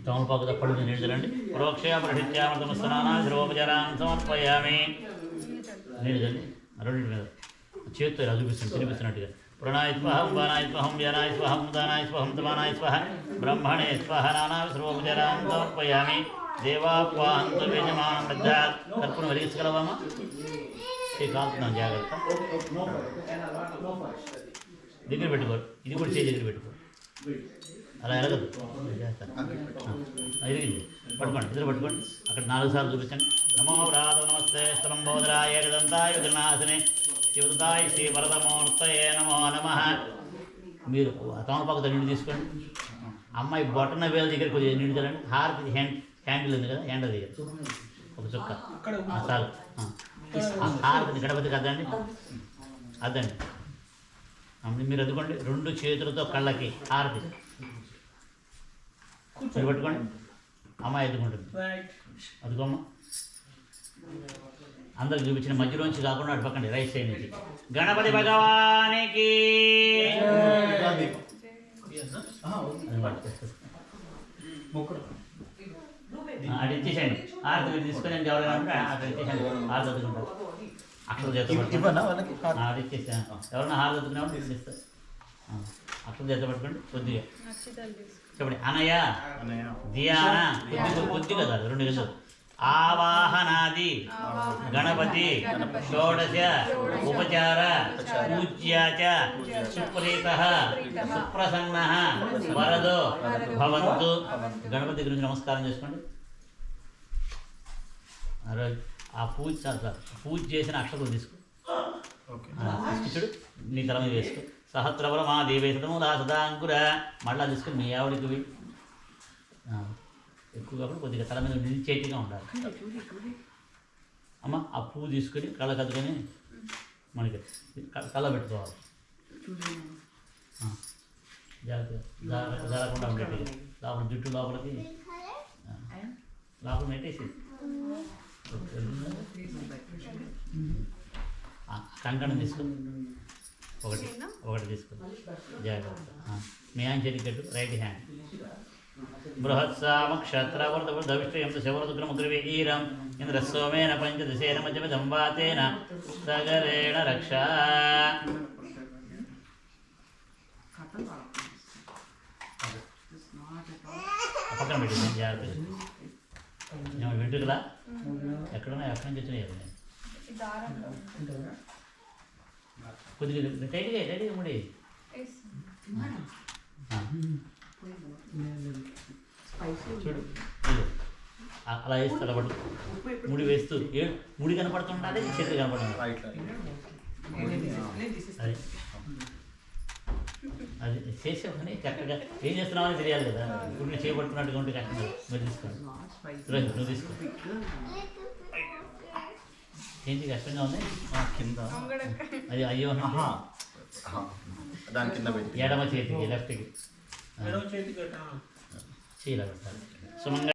తమలపాకు తప్పడు నీళ్ళండి ప్రోక్షయ ప్రతిత్యామృతమస్తనానా ధ్రువోపచారాన్ని సమర్పయామి నీళ్ళండి రెండింటి మీద చేత్తో ఇలా చూపిస్తాను తినిపిస్తున్నట్టుగా ప్రణాయ స్వహం వానాయ స్వహం వ్యానాయ స్వహం దానాయ స్వహం తమానాయ స్వహ బ్రహ్మణే స్వహ నానా ధ్రువోపచారాన్ని సమర్పయామి దేవాప్వాహంతో యజమానం బద్ధాత్ కర్పూరం వెలిగించగలవామా కాలుతున్నాం జాగ్రత్త దగ్గర పెట్టుకో ఇది కూడా చేయి దగ్గర పెట్టుకో అలా ఎరగదు ఎరిగింది పట్టుకోండి ఇద్దరు పట్టుకోండి అక్కడ 4 సార్లు చూపించండి నమో వ్రాత నమస్తే స్థలంబోధరాయ ఏకదంతాయ విఘ్నాశిని శివదాయ శ్రీ వరదమూర్తయే నమో నమః. మీరు తమలపాకుతో నీళ్ళు తీసుకోండి. అమ్మాయి బొట్టన వేల దగ్గర కొద్దిగా నీళ్ళు చల్లండి. హారతి హ్యాండిల్ ఉంది కదా హ్యాండిల్ దగ్గర ఒక చుక్క చాలు. హారతిని గణపతికి అద్దండి అద్దండి. మీరు అద్దుకోండి 2 చేతులతో కళ్ళకి హారతి మీరు పట్టుకోండి. అమ్మాయి ఎత్తుకుంటుంది అదుకోమ్మ. అందరికి చూపించిన మధ్యలోంచి కాకుండా అటు పక్కండి రైట్ సైడ్ నుంచి గణపతి భగవానికి అది ఇచ్చేసేయండి. హారతి మీరు తీసుకొని ఎవరైనా ఉంటే అక్కడ ఇచ్చేసేయండి. హారతి అద్దుకుంటారు అక్కడ చేత అది ఇచ్చేసాను. ఎవరైనా హారతి అద్దుకునేవాళ్ళు ఇస్తారు. అక్కడ చేత పట్టుకోండి కొద్దిగా చెప్పండి. అనయ ధ్యాన కొద్ది కదా 2 గంటలు ఆవాహనాది గణపతి షోడశ ఉపచార పూజ్యాచ సుప్రీత సుప్రసన్న వరదో భవంతు. గణపతి గురించి నమస్కారం చేసుకోండి. ఆ పూజ చేసిన అక్షతలు తీసుకో తీసుకుడు నీ తల మీద వేసుకో. సహస్రవర మా దేవేశము సదాంకుర మళ్ళా తీసుకుని మీ ఆవిడికి ఎక్కువ కాకుండా కొద్దిగా తల మీద నిలిచేటిగా ఉండాలి. అమ్మ ఆ పువ్వు తీసుకొని కళ్ళ కద్దుకొని మనకి కళ్ళ పెట్టుకోవాలి. జాగ్రత్తగా జారకుండా ఉండేది లోపల జుట్టు లోపలికి లోపల నెట్టేసి కంకణం తీసుకుని ఒకటి తీసుకుని జాగ్రత్త. మీ హ్యాండ్ చేతికి కట్టు రైట్ హ్యాండ్. బృహత్సామక్షత్రవర్ధవిష్టయం శవరదుగ్రముగ్రవీరం ఇంద్రస్సోమేన పంచదశేన మధ్యమిదం వాతేన సగరేణ రక్ష. పక్కన పెట్టింది జాగ్రత్త. వెంట్రుకలా ఎక్కడున్నా ఎక్కడి నుంచి వచ్చినాయి కొద్దిగా టైట్గా ముడి చూడు అలా వేస్తూ అలా పట్టు ముడి వేస్తూ ముడి కనపడుతుండాలి చేతులు కనపడుతుంది. అది చేసేవని కరెక్ట్గా ఏం చేస్తున్నామని తెలియాలి కదా. ఇప్పుడు నేను చేపట్టుకున్నట్టుగా ఉంటే కరెక్ట్గా మీరు తీసుకోండి. నువ్వు తీసుకో. ఏంటి కష్టంగా ఉంది కింద అది అయ్యో దాని కింద ఎడమ చేతికి లెఫ్ట్కి చేయాలి పెట్టాలి. సుమంగా